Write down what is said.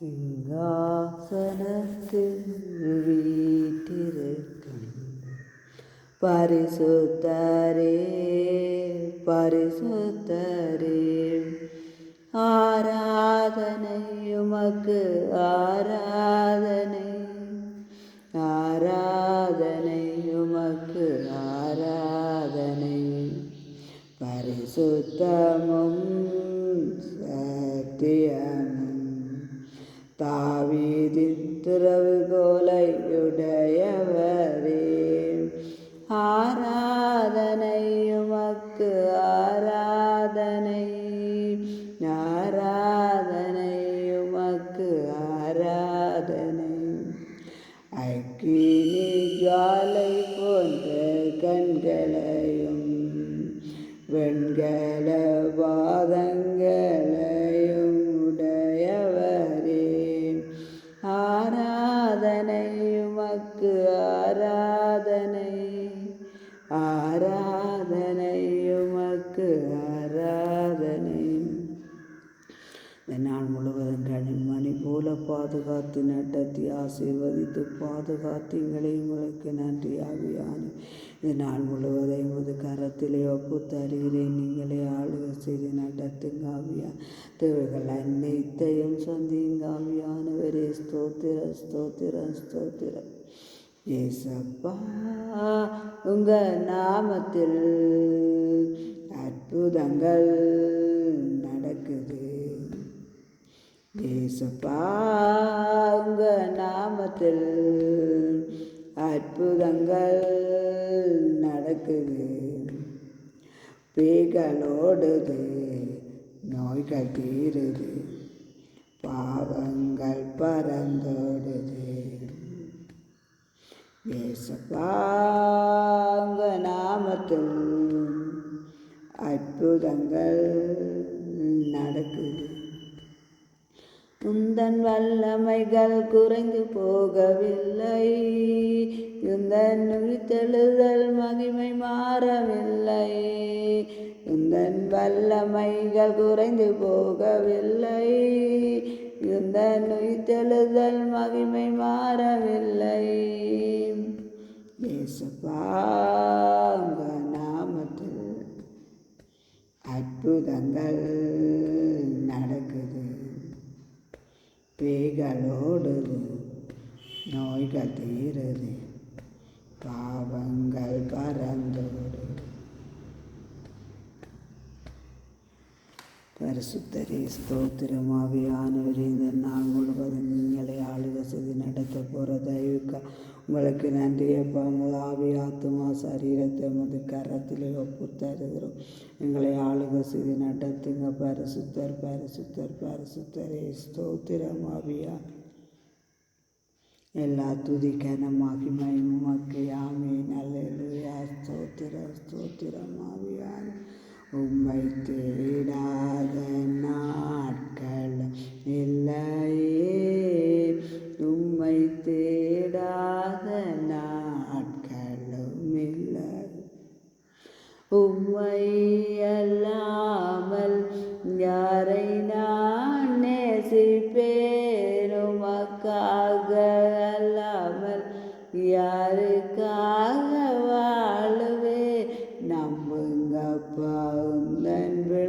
சிங்காசனத்தில் வீற்றிருக்கும் பரிசுத்தரே பரிசுத்தரே, ஆராதனை உமக்கு ஆராதனை, ஆராதனை உமக்கு ஆராதனை, பரிசுத்தமும் சத்தியமும் தாவீதின் திறவுகோலையுடையவரே, ஆராதனை உமக்கு ஆராதனை, ஆராதனை உமக்கு ஆராதனை, அக்கினி ஜுவாலை போன்ற கண்களையும் வெண்கல பாதங்களையும் உடையவரே, ஆராதனை உமக்கு ஆராதனை, ஆராதனை உமக்கு ஆராதனை. இந்த நாள் முழுவதும் கனிமணி போல பாதுகாத்து நடத்தி ஆசீர்வதித்து பாதுகாத்து எங்களை உங்களுக்கு நன்றி ஆவியான. இந்த நாள் முழுவதும் உமது கரத்திலே ஒப்பு தருகிறேன். நீங்களே ஆளுகை செய்து நடத்துங்க ஆவியா. தேவைகள் அனைத்தையும் சந்திங்க ஆவியானவரே. ஸ்தோத்திர ஸ்தோத்திர ஸ்தோத்திர ஏசப்பா, உங்க நாமத்தில் அற்புதங்கள் நடக்குது. ஏசப்பா, உங்க நாமத்தில் அற்புதங்கள் நடக்குது. பேய்களோடுது, நோய்கள் தீருது, பாவங்கள் பறந்தோடுது. ஏசப்பா, உங்க நாமத்தில் அற்புதங்கள் நடக்குது. உந்தன் வல்லமைகள் குறைந்து போகவில்லை, உந்தன் உயிர்த்தெழுதல் மகிமை மாறவில்லை. உந்தன் வல்லமைகள் குறைந்து போகவில்லை, உந்தன் உயிர்த்தெழுதல் மகிமை மாறவில்லை. ஏசப்பா, உங்க நாமத்தில் அற்புதங்கள் நடக்குது. பேய்களோடுது, நோய்கள் தீருது, பாவங்கள் பறந்தோடு. பரிசுத்தரே ஸ்தோத்திரம் ஆவியானவரே. இந்த நாள் முழுவதும் நீங்களே ஆளுகை செய்து நடத்த போகிற தயவுக்கு உங்களுக்கு நன்றி அப்பா. ஆவி ஆத்மா சரீரத்தை முது கரத்திலே ஒப்பு தருகிறோம். எங்களை ஆளுகை செய்து நடத்துங்க. பரிசுத்தர் பரிசுத்தர் பரிசுத்தரே ஸ்தோத்திரம் ஆவியா. எல்லா துதிக்கன மகிமையும் உமக்கு. ஆமென். அல்லேலூயா. ஸ்தோத்திரம் ஸ்தோத்திரம் ஆவியான. உம்மை தேடாத நாட்கள் இல்லையே, உம்மை தேடாத நாட்களும் இல்லை. உம்மை அல்லாமல் யாரை